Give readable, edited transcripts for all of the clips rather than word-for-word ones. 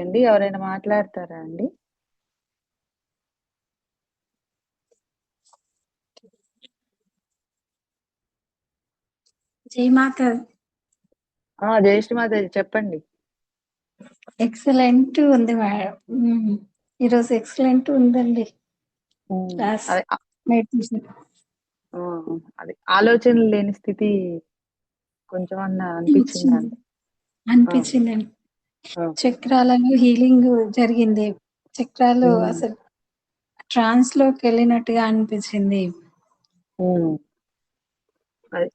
అండి. ఎవరైనా మాట్లాడతారా అండి? జై మాత. జయశ్రీ మాతాజీ చెప్పండి. ఎక్సలెంట్ ఉంది మేడం. ఈరోజు ఎక్సలెంట్ ఉందండి క్లాస్ అదే మెడిటేషన్. అది ఆలోచనలు లేని స్థితి కొంచెం అన్నా అనిపించిందా అండి? అనిపించిందండి. చక్రాలలో హీలింగ్ జరిగింది. చక్రాలు అసలు ట్రాన్స్ లోకి వెళ్ళినట్టుగా అనిపించింది.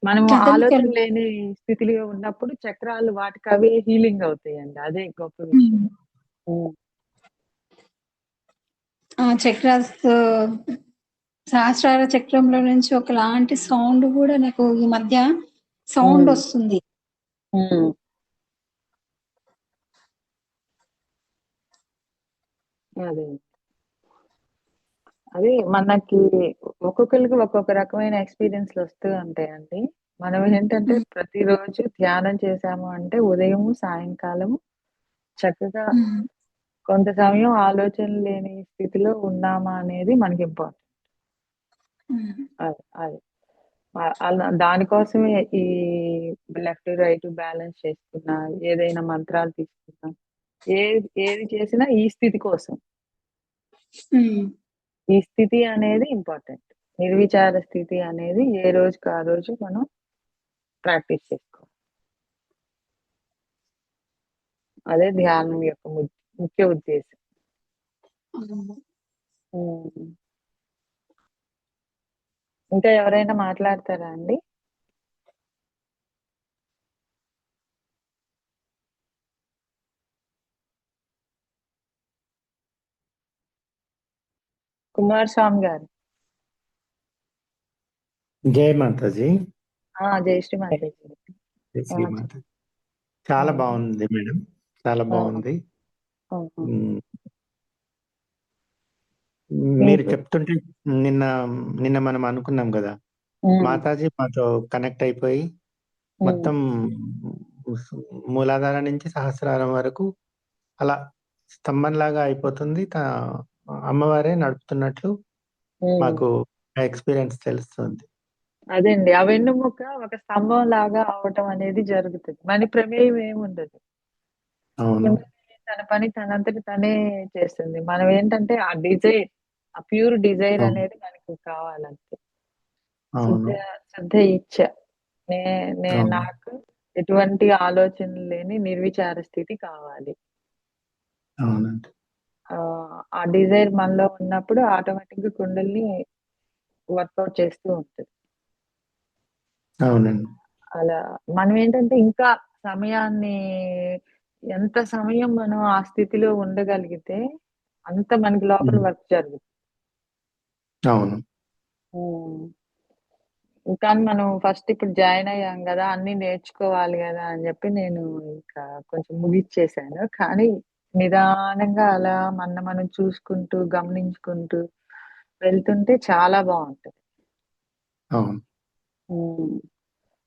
మనము కదలిక ఆలోచన లేని స్థితిలో ఉన్నప్పుడు చక్రాలు వాటికి అవే హీలింగ్ అవుతాయండి. అదే గొప్ప విషయం. చక్రాస్ సహస్రార చక్రంలో నుంచి ఒకలాంటి సౌండ్ కూడా నాకు ఈ మధ్య సౌండ్ వస్తుంది. అదే మనకి ఒక్కొక్కరికి ఒక్కొక్క రకమైన ఎక్స్పీరియన్స్లు వస్తూ ఉంటాయండి. మనం ఏంటంటే ప్రతిరోజు ధ్యానం చేశాము అంటే ఉదయము సాయంకాలము చక్కగా కొంత సమయం ఆలోచన లేని స్థితిలో ఉన్నామా అనేది మనకి ఇంపార్టెంట్. అది దానికోసమే ఈ లెఫ్ట్ రైట్ బ్యాలెన్స్ చేసుకున్నా, ఏదైనా మంత్రాలు తీసుకున్నా, ఏది చేసినా ఈ స్థితి కోసం. ఈ స్థితి అనేది ఇంపార్టెంట్. నిర్విచార స్థితి అనేది ఏ రోజుకి ఆ రోజు మనం ప్రాక్టీస్ చేసుకోవాలి. అదే ధ్యానం యొక్క ముఖ్య ఉద్దేశం. ఇంకా ఎవరైనా మాట్లాడతారా అండి? కుమారస్వామి గారు. జై మాతాజీ. జై శ్రీ మాతాజీ. జై శ్రీ మాతాజీ. చాలా బాగుంది మేడం, చాలా బాగుంది. మీరు చెప్తుంటే నిన్న మనం అనుకున్నాం కదా, మాతాజీ మాతో కనెక్ట్ అయిపోయి మొత్తం మూలాధారం నుంచి సహస్రారం వరకు అలా స్తంభంలాగా అయిపోతుంది. అమ్మవారే నడుపుతున్నట్లు మాకు ఎక్స్పీరియన్స్ తెలుస్తుంది. అదండి, ఆ వెన్నుముక్క ఒక స్తంభం లాగా అవటం అనేది జరుగుతుంది. మన ప్రమేయం ఏముండదు. తన పని తనంతటి తనే చేస్తుంది. మనం ఏంటంటే ఆ డిజైర్, ఆ ప్యూర్ డిజైర్ అనేది మనకి కావాలంతే. శుద్ధ ఇచ్చ. నాకు ఎటువంటి ఆలోచనలు లేని నిర్విచార స్థితి కావాలి. ఆ డిజైర్ మనలో ఉన్నప్పుడు ఆటోమేటిక్ గా కుండల్ని వర్కౌట్ చేస్తూ ఉంటుంది. అవునండి. అలా మనం ఏంటంటే ఇంకా సమయాన్ని, ఎంత సమయం మనం ఆ స్థితిలో ఉండగలిగితే అంత మనకి లోపల వర్క్ జరుగుతుంది. అవును. కానీ మనం ఫస్ట్ ఇప్పుడు జాయిన్ అయ్యాం కదా, అన్ని నేర్చుకోవాలి కదా అని చెప్పి నేను ఇంకా కొంచెం ముగిచ్చేసాను. కానీ నిదానంగా అలా మనం చూసుకుంటూ గమనించుకుంటూ వెళ్తుంటే చాలా బాగుంటుంది. అవును.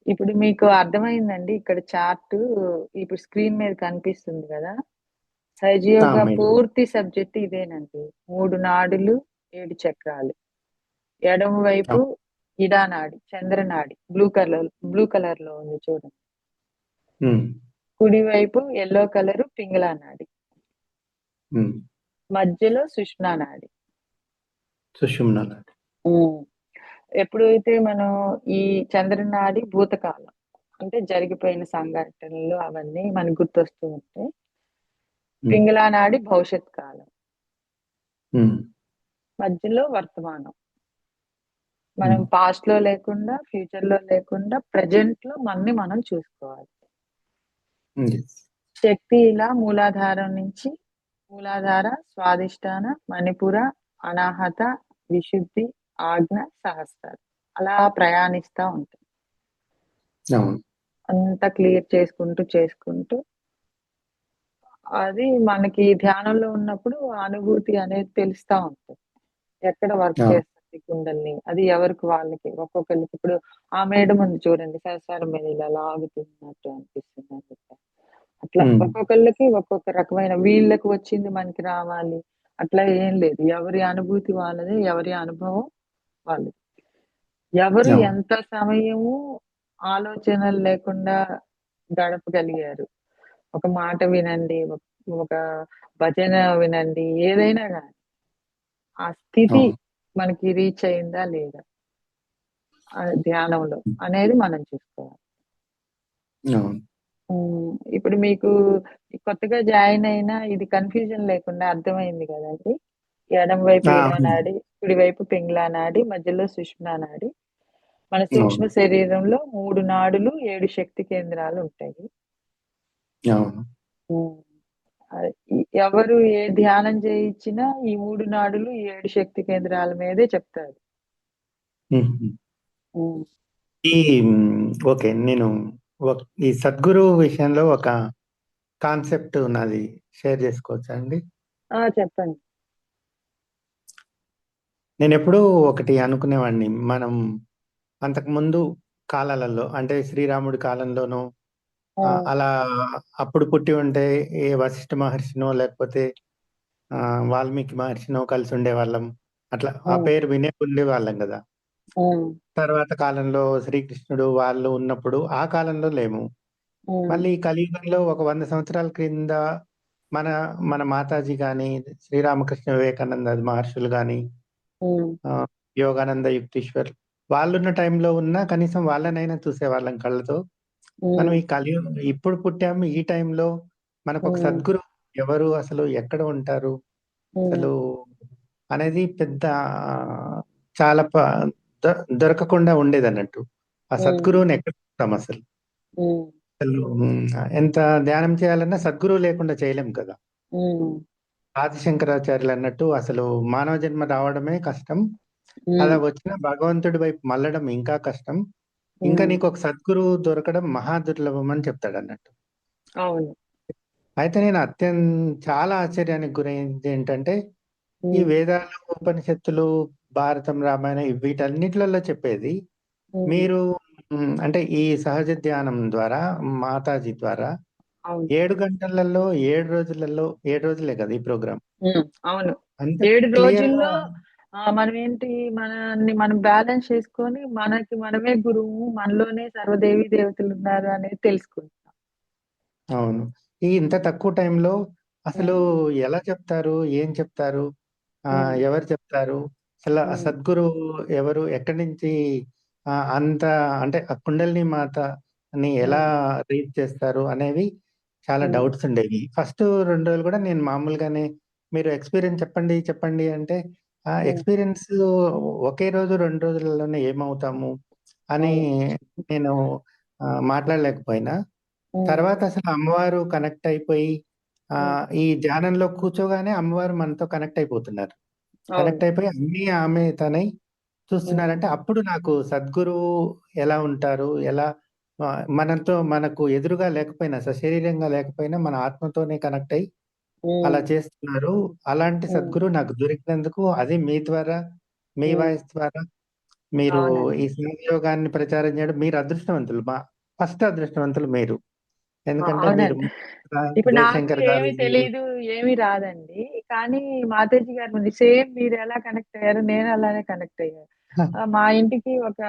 ఇప్పుడు మీకు అర్థమైందండి. ఇక్కడ చార్ట్ ఇప్పుడు స్క్రీన్ మీద కనిపిస్తుంది కదా. సహజయోగ పూర్తి సబ్జెక్ట్ ఇదేనండి. 3 నాడులు 7 చక్రాలు. ఎడమ వైపు ఇడానాడి, చంద్రనాడి, బ్లూ కలర్ లో ఉంది చూడండి. కుడి వైపు ఎల్లో కలర్ పింగళా నాడి, మధ్యలో సుష్మా నాడి. ఎప్పుడైతే మనం ఈ చంద్రనాడి భూతకాలం అంటే జరిగిపోయిన సంఘటనలు అవన్నీ మనకు గుర్తొస్తూ ఉంటాయి. పింగళా నాడి భవిష్యత్ కాలం, మధ్యలో వర్తమానం. మనం పాస్ట్ లో లేకుండా, ఫ్యూచర్ లో లేకుండా, ప్రెజెంట్ లో మనం చూసుకోవాలి. శక్తి ఇలా మూలాధారం నుంచి మూలాధార, స్వాదిష్టాన, మణిపుర, అనాహత, విశుద్ధి, ఆజ్ఞ, సహస్రాలు అలా ప్రయాణిస్తా ఉంటుంది. అంతా క్లియర్ చేసుకుంటూ అది మనకి ధ్యానంలో ఉన్నప్పుడు అనుభూతి అనేది తెలుస్తా ఉంటుంది. ఎక్కడ వర్క్ చేస్తుంది కుండల్ని, అది ఎవరికి వాళ్ళకి ఒక్కొక్కరికి. ఇప్పుడు ఆ మేడం ఉంది చూడండి, సహస్రారం మీద ఇలా లాగుతున్నట్టు అనిపిస్తుంది. అట్లా ఉమ్, ఒక్కొక్కళ్ళకి ఒక్కొక్క రకమైన వీళ్ళకి వచ్చింది మనకి రావాలి అట్లా ఏం లేదు. ఎవరి అనుభూతి వాళ్ళది, ఎవరి అనుభవం వాళ్ళది. ఎవరు అవును. ఎంత సమయము ఆలోచనలు లేకుండా గడపగలిగారు. ఒక మాట వినండి, ఒక భజన వినండి, ఏదైనా గాని ఆ స్థితి అవును. మనకి రీచ్ అయిందా లేదా ధ్యానంలో అనేది మనం చూసుకోవాలి. అవును. ఇప్పుడు మీకు కొత్తగా జాయిన్ అయినా ఇది కన్‌ఫ్యూజన్ లేకుండా అర్థమైంది గదండీ! ఎడమ వైపు అవును. ఈనానాడి, కుడి వైపు పింగళా నాడి, మధ్యలో సుషుమ్నా నాడి. మన సూక్ష్మ అవును. శరీరంలో 3 నాడులు, 7 శక్తి కేంద్రాలుంటాయి. అవును. హ్మ్. ఎవరు ఏ ధ్యానం చేయించినా ఈ 3 నాడులు, ఈ 7 శక్తి కేంద్రాల మీదే చెప్తారు. ఉహు. హ్మ్. ఈ ఓకే. నేను ఈ సద్గురు విషయంలో ఒక కాన్సెప్ట్ నాది షేర్ చేసుకోవచ్చా అండి? చెప్పండి. నేనెప్పుడూ ఒకటి అనుకునేవాడిని. మనం అంతకుముందు కాలాలలో అంటే శ్రీరాముడి కాలంలోనో హ్మ్. అలా అప్పుడు పుట్టి ఉంటే ఏ వశిష్ఠ మహర్షినో లేకపోతే వాల్మీకి మహర్షినో కలిసి ఉండేవాళ్ళం. అట్లా ఆ హ్మ్. పేరు వినే ఉండేవాళ్ళం గదా! హ్మ్. తర్వాత కాలంలో శ్రీకృష్ణుడు వాళ్ళు ఉన్నప్పుడు ఆ కాలంలో లేము. హ్మ్. మళ్ళీ ఈ కలియుగంలో ఒక 100 సంవత్సరాల క్రింద మన మన మాతాజీ గాని, శ్రీరామకృష్ణ వివేకానంద మహర్షులు గాని, హ్మ్. ఆహ్, యోగానంద, యుక్తీశ్వర్ వాళ్ళున్న టైంలో ఉన్న కనీసం వాళ్ళనైనా చూసేవాళ్ళం కళ్ళతో. మనం హ్మ్. ఈ కలియుగం ఇప్పుడు పుట్టాము ఈ టైంలో మనకొక హ్మ్. సద్గురు ఎవరు? అసలు ఎక్కడ ఉంటారు? హ్మ్. అసలు అనేది పెద్ద చాలా దొరకకుండా ఉండేదన్నట్టు. ఆ హ్మ్. సద్గురువుని ఎక్కడ చూస్తామసలు? హ్మ్. అసలు ఎంత ధ్యానం చేయాలన్నా సద్గురువు లేకుండా చేయలేం కదా! హ్మ్. ఆదిశంకరాచార్యులన్నట్టు అసలు మానవ జన్మ రావడమే కష్టం. అలా హ్మ్. వచ్చిన భగవంతుడి వైపు మళ్ళడం ఇంకా కష్టం. ఇంకా హ్మ్. నీకొక సద్గురువు దొరకడం మహా దుర్లభం అని చెప్తాడన్నట్టు. అవును. అయితే నేను చాలా ఆశ్చర్యానికి గురైందేంటంటే, ఈ హ్మ్. వేదాలు, ఉపనిషత్తులు, భారతం, రామాయణం వీటన్నిట్లలో చెప్పేది హ్మ్. మీరు అంటే ఈ సహజ ధ్యానం ద్వారా మాతాజీ ద్వారా అవును. 7 గంటలలో 7 రోజులలో 7 రోజులే కదా! ఈ ప్రోగ్రామ్. అవును. అంత 7 క్లియర్‌గా రోజుల్లో మనమేంటి మనల్ని మనం బ్యాలెన్స్ చేసుకొని, మనకి మనమే గురువు, మనలోనే సర్వదేవీ దేవతలున్నారు అనేది తెలుసుకుంటాం. అవును. ఇంత తక్కువ టైంలో అసలు హ్మ్. ఎలా చెప్తారు? ఏం చెప్తారు? హ్మ్. ఎవరు చెప్తారు? అసలు ఆ హ్మ్. సద్గురువు ఎవరు? ఎక్కడి నుంచి అంత అంటే ఆ కుండలిని మాతని ఎలా హ్మ్. రీడ్ చేస్తారు? అనేవి చాలా హ్మ్. డౌట్స్ ఉండేవి. ఫస్ట్ 2 రోజులు కూడా నేను మామూలుగానే మీరు ఎక్స్‌పీరియన్స్ చెప్పండి, చెప్పండి అంటే హ్మ్. ఎక్స్‌పీరియన్స్ ఒకే రోజు 2 రోజులలోనే ఏమవుతాము అని అవును. నేను మాట్లాడలేకపోయినా హ్మ్. తర్వాత అసలు అమ్మవారు కనెక్ట్ అయిపోయి హ్మ్. ఈ ధ్యానంలో కూర్చోగానే అమ్మవారు మనతో కనెక్ట్ అయిపోతున్నారు. అవును. కనెక్ట్ అయిపోయి అన్నీ ఆమె తనై హ్మ్. చూస్తున్నారంటే అప్పుడు నాకు సద్గురువు ఎలా ఉంటారు? ఎలా మనకు ఎదురుగా లేకపోయినా సశరీరంగా లేకపోయినా మన ఆత్మతోనే కనెక్ట్ అయ్యి అలా హ్మ్. చేస్తున్నారు. అలాంటి హ్మ్. సద్గురువు నాకు దొరికినందుకు అది మీ ద్వారా, మీ హ్మ్. వాయిస్ ద్వారా మీరు అవునండి. ఈ యోగాన్ని ప్రచారం చేయడం మీరు అదృష్టవంతులు. ఫస్ట్ అదృష్టవంతులు మీరు. ఎందుకంటే మీరు అవునండి. ఇప్పుడు నాకు జయశంకర్ గారు ఏమి మీరు తెలీదు, ఏమి రాదండి. కానీ మాతాజీ గారి ముందు సేమ్ మీరెలా కనెక్ట్ అయ్యారో నేను అలానే కనెక్ట్ అయ్యాను. మా ఇంటికి ఒక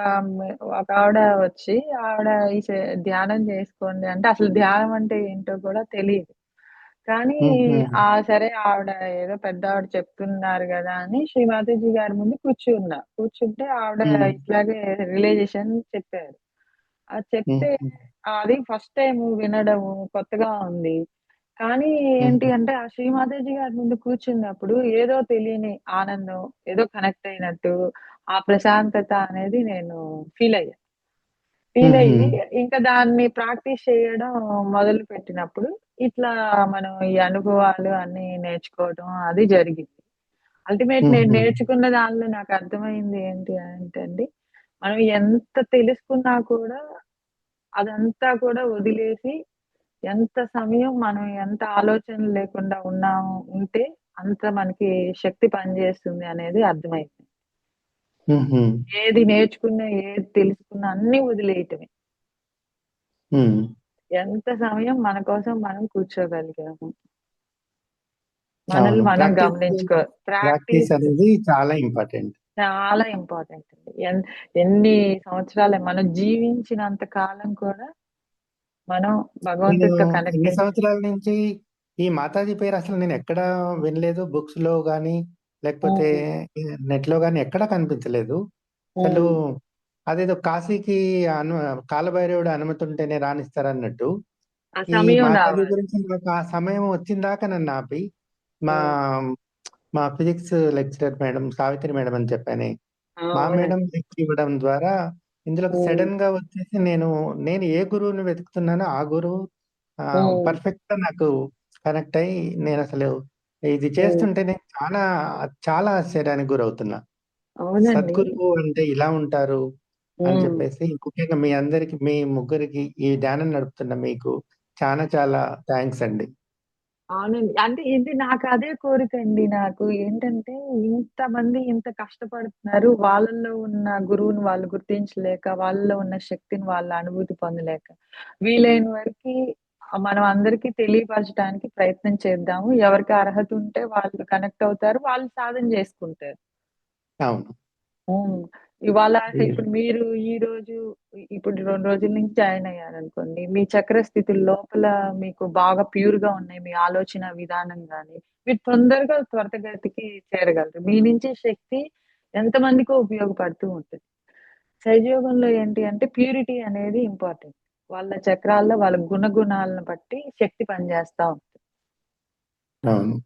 ఆవిడ వచ్చి ఆవిడ ఈ ధ్యానం చేసుకోండి అంటే అసలు ధ్యానం అంటే ఏంటో కూడా తెలీదు. కానీ హుహు. సరే ఆవిడ ఏదో పెద్దావిడ చెప్తున్నారు గదా! అని శ్రీ మాతాజీ గారి ముందు కూర్చున్నా. కూర్చుంటే ఆవిడ హ్మ్. ఇట్లాగే రియలైజేషన్ చెప్పారు. అది చెప్తే హుహు. అది ఫస్ట్ టైము వినడము కొత్తగా ఉంది. కానీ ఏంటి హుహు. అంటే, ఆ శ్రీ మాతాజీ గారి ముందు కూర్చున్నప్పుడు ఏదో తెలియని ఆనందం, ఏదో కనెక్ట్ అయినట్టు, ఆ ప్రశాంతత అనేది నేను ఫీలయ్యా. హుహు. ఫీలయ్యి ఇంకా దాన్ని ప్రాక్టీస్ చేయడం మొదలుపెట్టినప్పుడు, ఇట్లా మనం ఈ అనుభవాలు అన్నీ నేర్చుకోవడం అది జరిగింది. అల్టిమేట్ నేను హుహు. నేర్చుకున్న దానిలో నాకర్థమైంది ఏంటి అంటే అండి, మనం ఎంత తెలుసుకున్నా కూడా అదంతా కూడా వదిలేసి, ఎంత సమయం మనం ఎంత ఆలోచనలు లేకుండా ఉంటే, అంత మనకి శక్తి పనిచేస్తుంది అనేది అర్థమైంది. హుహు. ఏది నేర్చుకున్నా, ఏది తెలుసుకున్నా అన్నీ వదిలేయటమే. హ్మ్. ఎంత సమయం మన కోసం మనం కూర్చోగలిగాము. మనల్ని అవును. మనం ప్రాక్టీస్ గమనించుకో ప్రాక్టీస్ ప్రాక్టీస్ అనేది చాలా ఇంపార్టెంట్. చాలా ఇంపార్టెంట్ అండి. ఎన్ని సంవత్సరాలు మనం జీవించినంత కాలం కూడా మనం నేను భగవంతుడితో కనెక్ట్ ఇన్ని అయ్యి సంవత్సరాల నుంచి ఈ మాతాజీ పేరు అసలు నేను ఎక్కడా వినలేదు. బుక్స్‌లో గాని, లేకపోతే హ్మ్. నెట్‌లో గాని ఎక్కడా కనిపించలేదు. అసలు హ్మ్. అదేదో కాశీకి కాలభైరవుడు అనుమతి ఉంటేనే రానిస్తారన్నట్టు, ఆ ఈ సమయం మాతాజీ రావాలి. గురించి నాకు ఆ సమయం వచ్చిందాకా నన్ను ఆపి, మా హ్మ్. మా physics lecturer madam Savitri madam అని చెప్పానే, మా అవునండి. మేడం లింక్ ఇవ్వడం ద్వారా ఇందులోకి హ్మ్. సడెన్‌గా వచ్చేసి నేను ఏ గురువుని వెతుకుతున్నానో ఆ గురువు హ్మ్. పర్ఫెక్ట్‌గా నాకు కనెక్ట్ అయ్యి నేనసలు ఇది హ్మ్. చేస్తుంటేనే చాలా ఆశ్చర్యానికి గురవుతున్నా. అవునండి. సద్గురువు అంటే ఇలా ఉంటారు అని హ్మ్. చెప్పేసి ముఖ్యంగా మీ ముగ్గురికి ఈ ధ్యానం నడుపుతున్న మీకు చాలా థాంక్స్ అండి. అవునండి. అంటే ఇది నాకు అదే కోరికండి. నాకు ఏంటంటే ఇంతమంది ఇంత కష్టపడుతున్నారు. వాళ్ళలో ఉన్న గురువుని వాళ్ళు గుర్తించలేక, వాళ్ళలో ఉన్న శక్తిని వాళ్ళు అనుభూతి పొందలేక, వీలైన వరకి మనం అందరికీ తెలియపరచడానికి ప్రయత్నం చేద్దాము. ఎవరికి అర్హత ఉంటే వాళ్ళు కనెక్ట్ అవుతారు. వాళ్ళు సాధన చేసుకుంటారు. అవును. హ్మ్. ఇవాళ ఈ ఇప్పుడు మీరు ఈరోజు ఇప్పుడు 2 రోజుల నుంచి జాయిన్ అయ్యారనుకోండి. మీ చక్ర స్థితుల లోపల మీకు బాగా ప్యూర్‌గా ఉన్నాయి. మీ ఆలోచన విధానం గాని, మీరు తొందరగా త్వరితగతికి చేరగలరు. మీ నుంచి శక్తి ఎంతమందికో ఉపయోగపడుతూ ఉంటది. సహజయోగంలో ఏంటి అంటే ప్యూరిటీ అనేది ఇంపార్టెంట్. వాళ్ళ చక్రాల్లో వాళ్ళ గుణగుణాలను బట్టి శక్తి పనిచేస్తా ఉంటది. అవును.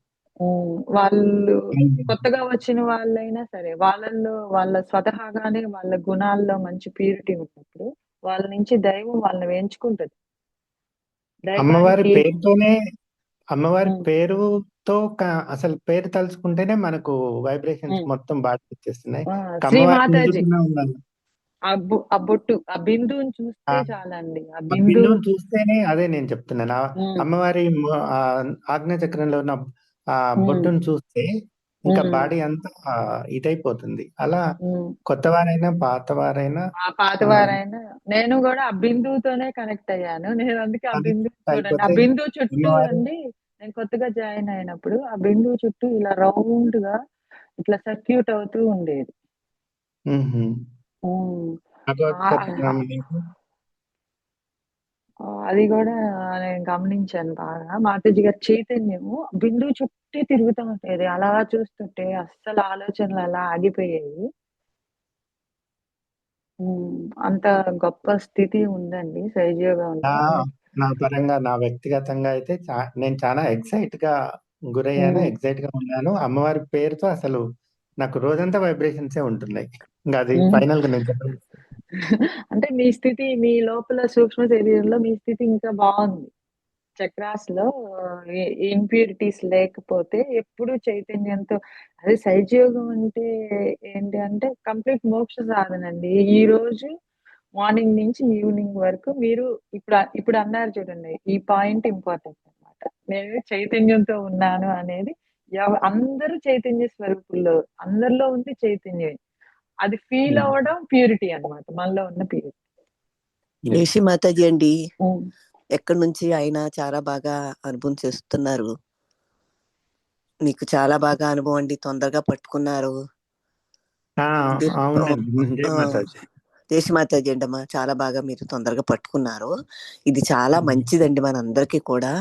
వాళ్ళు హ్మ్. కొత్తగా వచ్చిన వాళ్ళైనా సరే, వాళ్ళల్లో వాళ్ళ స్వతహాగానే వాళ్ళ గుణాల్లో మంచి ప్యూరిటీ ఉన్నప్పుడు, వాళ్ళ నుంచి దైవం వాళ్ళని ఎంచుకుంటది. అమ్మవారి దైవానికి పేరుతోనే అమ్మవారి హ్మ్. పేరుతో అసలు పేరు తలుచుకుంటేనే మనకు వైబ్రేషన్స్ హ్మ్. మొత్తం బాటకొచ్చేస్తున్నాయి. ఆ! అమ్మవారి శ్రీమాతాజీ నుదుటిన ఉన్న ఆ బొట్టు, ఆ బిందువుని చూస్తే ఆ చాలండి. ఆ ఆ బిందువు బిందువుని చూస్తేనే అదే నేను చెప్తున్నాను. హ్మ్. అమ్మవారి ఆజ్ఞా చక్రంలో ఉన్న ఆ హ్మ్. బొట్టును చూస్తే ఇంకా హ్మ్. బాడీ అంతా ఇదైపోతుంది. అలా హ్మ్. కొత్తవారైనా, పాతవారైనా ఆ ఆహ్, పాతవారైనా నేను గూడా ఆ బిందువుతోనే కనెక్ట్ అయ్యాను. నేను అందుకే ఆ బిందువు కనెక్ట్ చూడండి. ఆ అయిపోతే బిందువు చుట్టూ అమ్మవారు అండి నేను కొత్తగా జాయిన్ అయినప్పుడు ఆ బిందువు చుట్టూ ఇలా రౌండ్‌గా ఇట్లా సర్క్యూట్ అవుతూ ఉండేది. హుహు. హ్మ్. భగవత్కథనం అనేది అది గూడా నేను గమనించాను బాగా. మాతాజీ గారి చైతన్యము బిందువు చుట్టే తిరుగుతా ఉండేది. అలా చూస్తుంటే అస్సలు ఆలోచనలు అలా ఆగిపోయేయి. అంత గొప్ప స్థితి ఉందండి నా సహజయోగంలో. నా పరంగా నా వ్యక్తిగతంగా అయితే నేను చాలా ఎక్సైట్‌గా గురయ్యాను. హ్మ్. ఎక్సైట్‌గా ఉన్నాను. అమ్మవారి పేరుతో అసలు నాకు రోజంతా వైబ్రేషన్సే ఉంటున్నాయి. ఇంగ అది హ్మ్. ఫైనల్‌గా నేను చెప్పలేను. అంటే మీ స్థితి మీ లోపల సూక్ష్మ శరీరంలో మీ స్థితి ఇంకా బావుంది. చక్రాస్‌లో ఇంప్యూరిటీస్ లేకపోతే ఎప్పుడు చైతన్యంతో అదే సహజయోగం అంటే ఏంటి అంటే కంప్లీట్ మోక్ష సాధనండి. ఈరోజు మార్నింగ్ నుంచి ఈవినింగ్ వరకు మీరు ఇప్పుడు అన్నారు చూడండి. ఈ పాయింట్ ఇంపార్టెంట్ అన్నమాట. నేను చైతన్యంతో ఉన్నాను అనేది అందరూ చైతన్య స్వరూపుల్లో అందరిలో ఉంది చైతన్యమే. అది ఫీల్ హ్మ్. అవ్వడం ప్యూరిటీ అన్నమాట. మనలో ఉన్న ప్యూరిటీ. యెస్. ఏషి మాతాజీ అండి. హ్మ్. ఎక్కడి నుంచి ఆయన చాలా బాగా అనుభవం చేస్తున్నారు. మీకు చాలా బాగా అనుభవం అండి. తొందరగా పట్టుకున్నారు. ఆ! దే అవునండి. జై ఆ! మాతాజీ. దేశీ మాతాజీ అండమ్మా. చాలా బాగా మీరు తొందరగా పట్టుకున్నారు. ఇది చాలా హ్మ్. మంచిదండి మనందరికీ కూడా.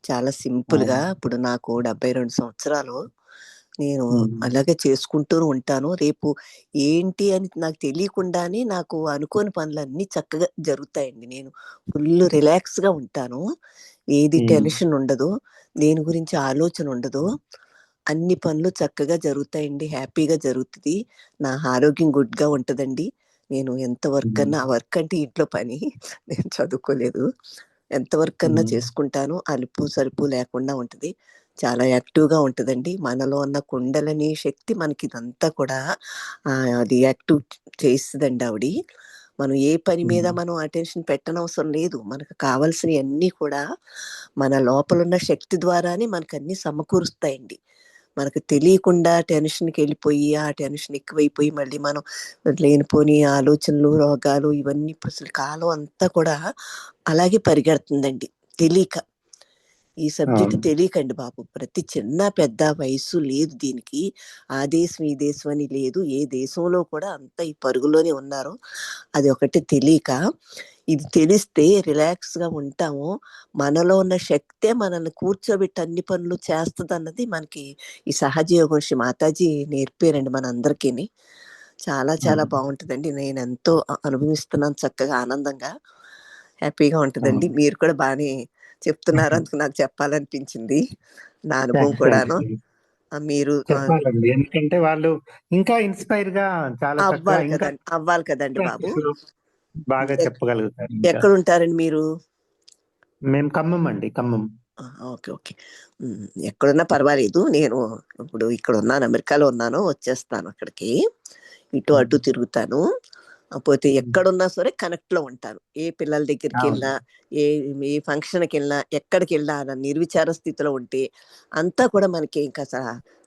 చాలా సింపుల్‌గా అవును. ఇప్పుడు నాకు 72 సంవత్సరాలు. నేను హ్మ్. అలాగే చేసుకుంటూ ఉంటాను. రేపు ఏంటి అని నాకు తెలియకుండానే నాకు అనుకోని పనులన్నీ చక్కగా జరుగుతాయండి. నేను ఫుల్లు రిలాక్స్‌గా ఉంటాను. ఏది హ్మ్. టెన్షన్ ఉండదు. దేని గురించి ఆలోచన ఉండదు. అన్ని పనులు చక్కగా జరుగుతాయండి. హ్యాపీగా జరుగుతది. నా ఆరోగ్యం గుడ్‌గా ఉంటదండి. నేను ఎంత వర్క్ హ్మ్. అన్నా ఆ వర్క్ అంటే ఇంట్లో పని. నేను చదువుకోలేదు. ఎంత వర్క్ అన్నా హ్మ్. చేసుకుంటాను. అలుపు, సలుపు లేకుండా ఉంటది. చాలా యాక్టివ్‌గా ఉంటదండి. మనలో ఉన్న కుండలిని శక్తి మనకిదంతా కూడా అది యాక్టివ్ చేస్తదండి ఆవిడి. మనం ఏ పని మీద హ్మ్. మనం అటెన్షన్ పెట్టనవసరం లేదు. మనకు కావాల్సినయన్నీ కూడా మన లోపలున్న శక్తి ద్వారానే మనకన్నీ సమకూరుస్తాయండి. మనకు తెలియకుండా టెన్షన్కి వెళ్ళిపోయి ఆ టెన్షన్ ఎక్కువైపోయి మళ్ళీ మనం లేనిపోని ఆలోచనలు రోగాలు ఇవన్నీ ఇప్పుడు అసలు కాలం అంతా కూడా అలాగే పరిగెడుతుందండి తెలియక. ఈ సబ్జెక్ట్ తెలియకండి బాబు. ప్రతి చిన్న పెద్ద వయసు లేదు దీనికి. ఆ దేశం ఈ దేశం అని లేదు. ఏ దేశంలో కూడా అంత ఈ పరుగులోనే ఉన్నారు. అది ఒకటి తెలియక. ఇది తెలిస్తే రిలాక్స్ గా ఉంటాము. మనలో ఉన్న శక్తే మనల్ని కూర్చోబెట్టి అన్ని పనులు చేస్తుంది అన్నది మనకి ఈ సహజయోగం శ్రీ మాతాజీ నేర్పారండి మనందరికీ. చాలా చాలా బాగుంటుందండి. నేను ఎంతో అనుభవిస్తున్నాను చక్కగా ఆనందంగా హ్యాపీగా ఉంటుందండి. మీరు కూడా బాగానే చెప్తున్నారు, అందుకు నాకు చెప్పాలనిపించింది నా అనుభవం కూడాను. మీరు చెప్పాలండి, ఎందుకంటే వాళ్ళు ఇంకా ఇన్స్పైర్ గా చాలా చక్కగా ఇంకా అవ్వాలి కదండి బాబు. బాగా చెప్పగలుగుతారు. ఎక్కడ ఉంటారండి మీరు? మేము ఖమ్మం అండి, ఖమ్మం. ఓకే ఓకే, ఎక్కడున్నా పర్వాలేదు. నేను ఇప్పుడు ఇక్కడ ఉన్నాను, అమెరికాలో ఉన్నాను. వచ్చేస్తాను అక్కడికి, ఇటు అటు తిరుగుతాను. పోతే ఎక్కడున్నా సరే కనెక్ట్ లో ఉంటాను. ఏ పిల్లల దగ్గరికి వెళ్ళినా, ఏ ఫంక్షన్కి వెళ్ళినా, ఎక్కడికి వెళ్ళినా నిర్విచార స్థితిలో ఉంటే అంతా కూడా మనకి ఇంకా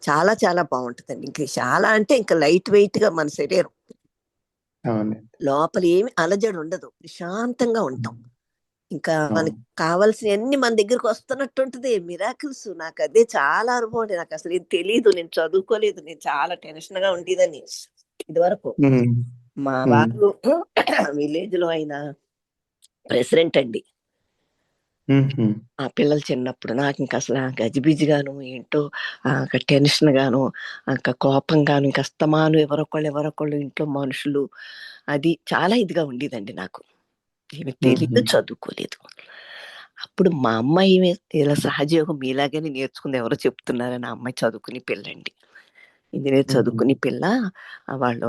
చాలా చాలా బాగుంటుందండి. ఇంకా చాలా అంటే ఇంకా లైట్ వెయిట్ గా మన శరీరం, లోపల ఏమి అలజడి ఉండదు, ప్రశాంతంగా ఉంటాం. ఇంకా మనకి కావాల్సినవన్నీ మన దగ్గరకు వస్తున్నట్టుంటది. మిరాకిల్స్. నాకు అదే చాలా అనుభవం అండి. నాకు అసలు ఏం తెలీదు, నేను చదువుకోలేదు, నేను చాలా టెన్షన్ గా ఉండేదని ఇది వరకు. మా వారు విలేజ్ లో ఆయన ప్రెసిడెంట్ అండి. ఆ పిల్లలు చిన్నప్పుడు నాకు ఇంకా అసలు గజిబిజిగాను ఏంటో టెన్షన్ గాను ఇంకా కోపం గాను ఇంకా అస్తమాను ఎవరొకళ్ళు ఇంట్లో మనుషులు, అది చాలా ఇదిగా ఉండేదండి నాకు. ఏమి తెలీదు, చదువుకోలేదు. అప్పుడు మా అమ్మాయి ఇలా సహజయోగం మీలాగానే నేర్చుకుంది, ఎవరో చెప్తున్నారని. ఆ అమ్మాయి చదువుకుని పిల్లండి, ఇంజనీర్ చదువుకుని పిల్ల. వాళ్ళు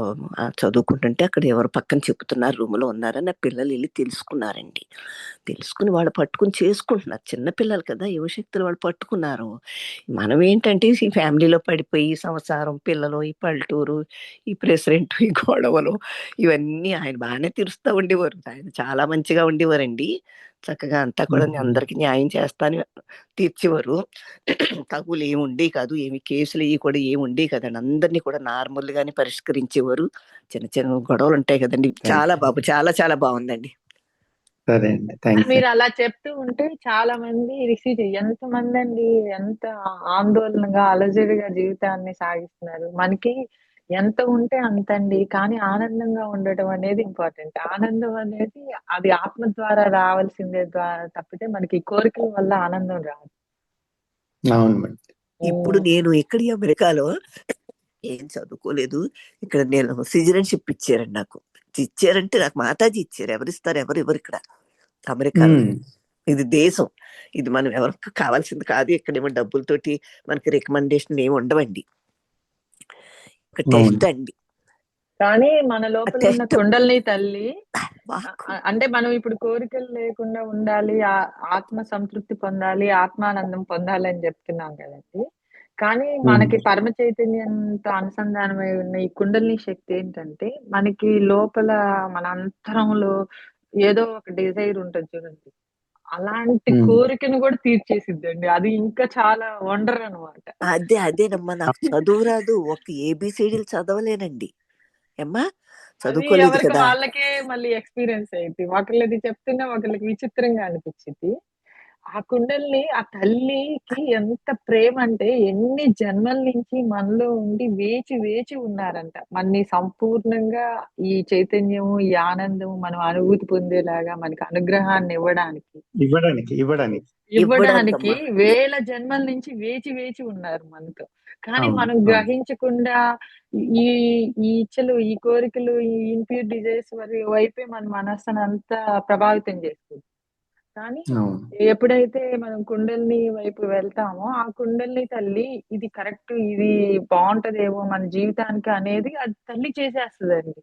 చదువుకుంటుంటే అక్కడ ఎవరు పక్కన చెప్తున్నారు, రూమ్లో ఉన్నారని ఆ పిల్లలు వెళ్ళి తెలుసుకున్నారండి. తెలుసుకుని వాళ్ళు పట్టుకుని చేసుకుంటున్నారు. చిన్నపిల్లలు కదా, యువశక్తులు వాళ్ళు పట్టుకున్నారు. మనం ఏంటంటే ఈ ఫ్యామిలీలో పడిపోయి సంసారం, పిల్లలు, ఈ పల్లెటూరు, ఈ ప్రెసిడెంట్, ఈ గొడవలు ఇవన్నీ. ఆయన బాగానే తీరుస్తూ ఉండేవారు, ఆయన చాలా మంచిగా ఉండేవారండి. చక్కగా అంతా కూడా అందరికి న్యాయం చేస్తాను తీర్చేవారు. తగులు ఏమి ఉండేవి కాదు, ఏమి కేసులు ఇవి కూడా ఏమి ఉండేవి కదండి. అందరినీ కూడా నార్మల్ గానే పరిష్కరించేవారు. చిన్న చిన్న గొడవలు ఉంటాయి కదండి. చాలా బాబు, చాలా చాలా బాగుందండి. సరే అండి, మీరు అలా చెప్తూ ఉంటే చాలా మంది రిసీవ్ ఎంత మంది అండి ఎంత ఆందోళనగా అలజడిగా జీవితాన్ని సాగిస్తున్నారు. మనకి ఎంత ఉంటే అంతండి, కానీ ఆనందంగా ఉండటం అనేది ఇంపార్టెంట్. ఆనందం అనేది అది ఆత్మ ద్వారా రావాల్సిందే తప్పితే మనకి కోరికల వల్ల ఆనందం రాదు. అవును. ఇప్పుడు నేను ఇక్కడ అమెరికాలో ఏం చదువుకోలేదు. ఇక్కడ నేను సిటిజన్షిప్ ఇచ్చారండి నాకు. ఇచ్చారంటే నాకు మాతాజీ ఇచ్చారు. ఎవరిస్తారు? ఎవరు ఇక్కడ అమెరికాలో. ఇది దేశం, ఇది మనం ఎవరికి కావాల్సింది కాదు. ఇక్కడేమో డబ్బులతోటి మనకి రికమెండేషన్ ఏమి ఉండవండి. ఒక టెస్ట్ అండి. కానీ మన లోపల ఉన్న కుండల్ని తల్లి, అంటే మనం ఇప్పుడు కోరికలు లేకుండా ఉండాలి, ఆత్మ సంతృప్తి పొందాలి, ఆత్మానందం పొందాలి అని చెప్తున్నాం కదండి. కానీ మనకి పరమ చైతన్యంతో అనుసంధానమై ఉన్న ఈ కుండలిని శక్తి ఏంటంటే, మనకి లోపల మన అంతరంలో ఏదో ఒక డిజైర్ ఉంటుంది చూడండి, అలాంటి కోరికను కూడా తీర్చేసిద్దండి. అది ఇంకా చాలా వండర్ అనమాట. అదేనమ్మా, నాకు చదువు రాదు, ఒక ఏబిసిడీలు చదవలేనండి. ఏమ్మా, అది ఎవరికి వాళ్ళకే మళ్ళీ ఎక్స్పీరియన్స్ అయింది. ఒకళ్ళది చెప్తున్నా ఒకళ్ళకి విచిత్రంగా అనిపించింది. ఆ కుండల్ని ఆ తల్లికి ఎంత ప్రేమ అంటే, ఎన్ని జన్మల నుంచి మనలో ఉండి వేచి వేచి ఉన్నారంట. మనని సంపూర్ణంగా ఈ చైతన్యము, ఈ ఆనందం మనం అనుభూతి పొందేలాగా మనకి అనుగ్రహాన్ని ఇవ్వడానికి వేల జన్మల నుంచి వేచి వేచి ఉన్నారు మనతో. కానీ మనం గ్రహించకుండా ఈ ఈ ఇచ్చలు, ఈ కోరికలు, ఈ ఇన్‌ప్యూర్ డిజైర్స్ వైపే మన మనస్సును అంతా ప్రభావితం చేస్తుంది. కానీ ఎప్పుడైతే మనం కుండలిని వైపు వెళ్తామో, ఆ కుండలిని తల్లి ఇది కరెక్ట్, ఇది బాగుంటదేమో మన జీవితానికి అనేది అది తల్లి చేసేస్తదండి.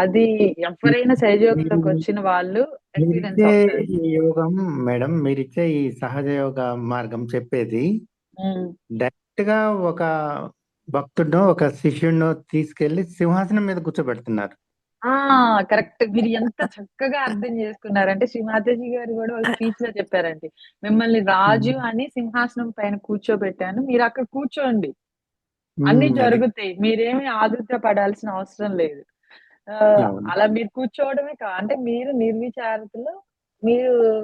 అది ఎవరైనా సహజయోగంలోకి వచ్చిన వాళ్ళు ఎక్స్పీరియన్స్ అవుతారు. ఈ యోగం మేడం, మీరిచ్చే ఈ సహజ యోగ మార్గం చెప్పేది డైరెక్ట్ గా ఒక భక్తుడినో ఒక శిష్యుడినో తీసుకెళ్లి సింహాసనం మీద కూర్చోబెడుతున్నారు. కరెక్ట్. మీరు ఎంత చక్కగా అర్థం చేసుకున్నారంటే శ్రీ మాతాజీ గారు కూడా ఒక స్పీచ్ లో చెప్పారండి. మిమ్మల్ని రాజు అని సింహాసనం పైన కూర్చోబెట్టాను, మీరు అక్కడ కూర్చోండి, అన్ని అది జరుగుతాయి, మీరేమి ఆదుర్త పడాల్సిన అవసరం లేదు. అవును. అలా మీరు కూర్చోవడమే అంటే మీరు నిర్విచారతలో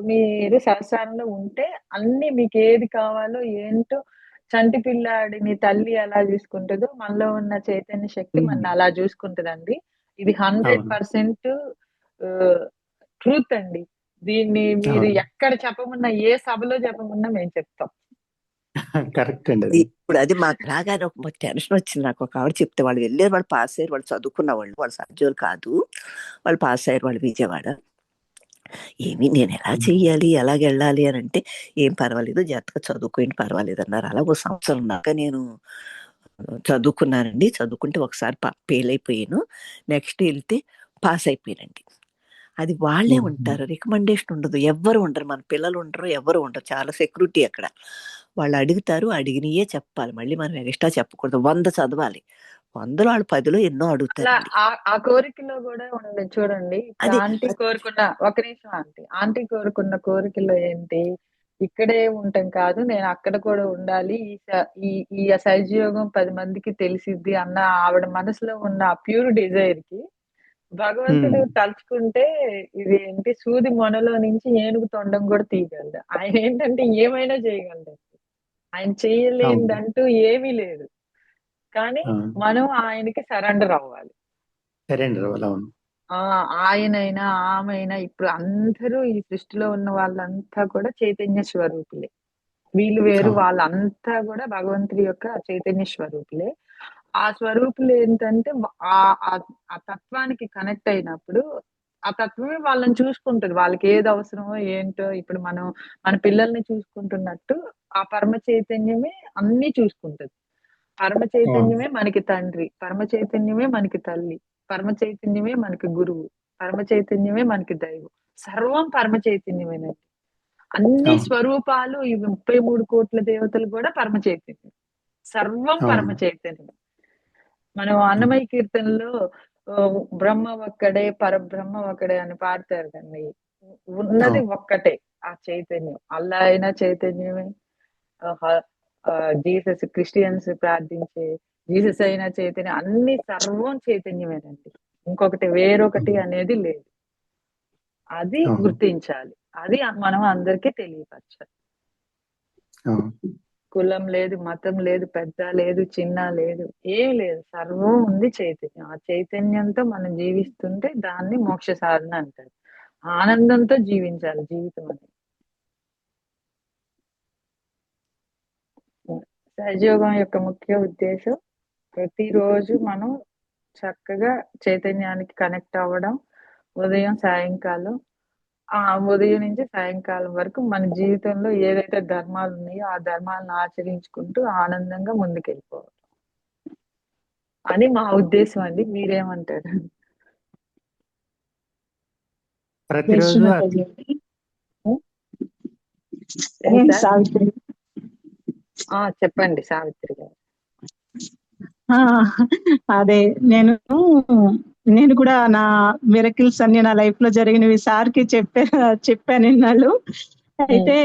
మీరు సంసారంలో ఉంటే అన్ని మీకు ఏది కావాలో ఏంటో, చంటి పిల్లాడిని తల్లి ఎలా చూసుకుంటుందో మనలో ఉన్న చైతన్య శక్తి మన అలా చూసుకుంటుందండి. ఇది అవును 100% ట్రూత్ అండి. దీన్ని మీరు అవును ఎక్కడ చెప్పమన్నా, ఏ సభలో చెప్పమన్నా మేము చెప్తాం. కరెక్ట్ అండి అది అది. ఇప్పుడు అది మాకు రాగానే ఒక టెన్షన్ వచ్చింది. నాకు ఒక ఆవిడ చెప్తే, వాళ్ళు వెళ్ళారు, వాళ్ళు పాస్ అయ్యారు, వాళ్ళు చదువుకున్న వాళ్ళు, వాళ్ళు సహజోలు కాదు, వాళ్ళు పాస్ అయ్యారు, వాళ్ళు విజయవాడ. ఏమి నేను ఎలా చెయ్యాలి, ఎలాగ వెళ్ళాలి అని అంటే, ఏం పర్వాలేదు, జాగ్రత్తగా చదువుకోండి, పర్వాలేదు అన్నారు. అలా ఒక సంవత్సరం దాకా నేను చదువుకున్నానండి. చదువుకుంటే ఒకసారి ఫెయిల్ అయిపోయాను, నెక్స్ట్ వెళ్తే పాస్ అయిపోయానండి. అది వాళ్ళే ఉంటారు, రికమెండేషన్ ఉండదు, ఎవ్వరు ఉండరు, మన పిల్లలు ఉండరు, ఎవరు ఉండరు, చాలా సెక్యూరిటీ అక్కడ. వాళ్ళు అడుగుతారు, అడిగినయే చెప్పాలి, మళ్ళీ మనం ఎక్స్ట్రా చెప్పకూడదు. 100 చదవాలి, 100లో వాళ్ళు 10లో ఎన్నో అలా అడుగుతారండి. ఆ కోరికలో కూడా ఉంది చూడండి. ఇప్పుడు అది ఆంటీ కోరుకున్న, ఒక నిమిషం ఆంటీ కోరుకున్న కోరికలో ఏంటి, ఇక్కడే ఉండటం కాదు, నేను అక్కడ కూడా ఉండాలి, ఈ ఈ సహజయోగం 10 మందికి తెలిసిద్ది అన్న ఆవిడ మనసులో ఉన్న ఆ ప్యూర్ డిజైర్ కి భగవంతుడు తలుచుకుంటే ఇది ఏంటి, సూది మొనలో నుంచి ఏనుగు తొండం కూడా తీయగలడు. ఆయన ఏంటంటే ఏమైనా చేయగలడు, ఆయన అవును చేయలేనిదంటూ ఏమీ లేదు. కానీ అవును. మనం ఆయనకి సరెండర్ అవ్వాలి. సరేండి అవును. ఆయనైనా ఆమెైనా ఇప్పుడు అందరూ ఈ సృష్టిలో ఉన్న వాళ్ళంతా కూడా చైతన్య స్వరూపులే. వీళ్ళు వేరు, అవును వాళ్ళంతా కూడా భగవంతుడి యొక్క చైతన్య స్వరూపులే. ఆ స్వరూపులు ఏంటంటే ఆ ఆ- ఆ తత్వానికి కనెక్ట్ అయినప్పుడు ఆ తత్వమే వాళ్ళని చూసుకుంటది. వాళ్ళకి ఏది అవసరమో ఏంటో, ఇప్పుడు మన పిల్లల్ని చూసుకుంటున్నట్టు ఆ పరమ చైతన్యమే అన్ని చూసుకుంటది. పరమ అవును చైతన్యమే మనకి తండ్రి, పరమ చైతన్యమే మనకి తల్లి, పరమ చైతన్యమే మనకి గురువు, పరమ చైతన్యమే మనకి దైవం. సర్వం పరమ చైతన్యమేనండి. అన్ని అవును స్వరూపాలు, ఈ 33 కోట్ల దేవతలు కూడా పరమ చైతన్యం. సర్వం పరమ అవును చైతన్యం. మనం అన్నమయ్య కీర్తనలో బ్రహ్మ ఒక్కడే, పరబ్రహ్మ ఒక్కడే అని పాడతారు కండి. ఉన్నది అవును ఒక్కటే ఆ చైతన్యం. అల్లా అయినా చైతన్యమే, జీసస్, క్రిస్టియన్స్ ప్రార్థించే జీసస్ అయినా చైతన్యం, అన్ని సర్వం చైతన్యమేనండి. ఇంకొకటి వేరొకటి అనేది లేదు. అది అవును గుర్తించాలి, అది మనం అందరికీ తెలియపరచాలి. అవును కులం లేదు, మతం లేదు, పెద్ద లేదు, చిన్న లేదు, ఏం లేదు, సర్వం ఉంది చైతన్యం. ఆ చైతన్యంతో మనం జీవిస్తుంటే దాన్ని మోక్ష సాధన అంటారు. ఆనందంతో జీవించాలి జీవితం అనేది. సహజయోగం యొక్క ముఖ్య ఉద్దేశం ప్రతిరోజు మనం చక్కగా చైతన్యానికి కనెక్ట్ అవ్వడం. ఉదయం సాయంకాలం, ఉదయం నుంచి సాయంకాలం వరకు మన జీవితంలో ఏదైతే ధర్మాలు ఉన్నాయో ఆ ధర్మాలను ఆచరించుకుంటూ ఆనందంగా ముందుకెళ్ళిపోవాలి అని మా ఉద్దేశం అండి. మీరేమంటారు? ప్రతిరోజు సావిత్రి. చెప్పండి సావిత్రి గారు. ఆ, అదే నేను కూడా నా మిరకిల్స్ అన్ని నా లైఫ్ లో జరిగినవి సార్కి చెప్పాను ఇన్నాళ్ళు. అయితే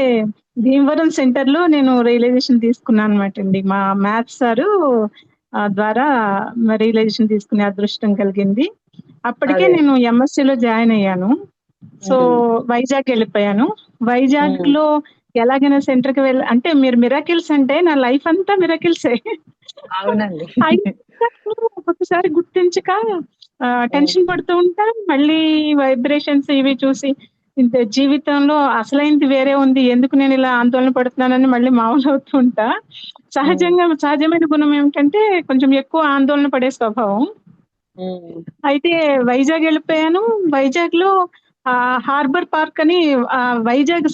భీమవరం సెంటర్ లో నేను రియలైజేషన్ తీసుకున్నాను అనమాట అండి. మా మ్యాథ్స్ సారు ద్వారా రియలైజేషన్ తీసుకునే అదృష్టం కలిగింది. అప్పటికే అదే. నేను ఎంఎస్సి లో జాయిన్ అయ్యాను. సో వైజాగ్ వెళ్ళిపోయాను. వైజాగ్ లో ఎలాగైనా సెంటర్ కి అంటే మీరు మిరాకిల్స్ అంటే నా లైఫ్ అంతా మిరాకిల్సే. అవునండి. ఒక్కొక్కసారి గుర్తించక టెన్షన్ పడుతూ ఉంటా, మళ్ళీ వైబ్రేషన్స్ ఇవి చూసి ఇంత జీవితంలో అసలైనది వేరే ఉంది, ఎందుకు నేను ఇలా ఆందోళన పడుతున్నానని మళ్ళీ మామూలు అవుతూ ఉంటా. సహజమైన గుణం ఏమిటంటే కొంచెం ఎక్కువ ఆందోళన పడే స్వభావం. అయితే వైజాగ్ వెళ్ళిపోయాను. వైజాగ్ లో హార్బర్ పార్క్ అని వైజాగ్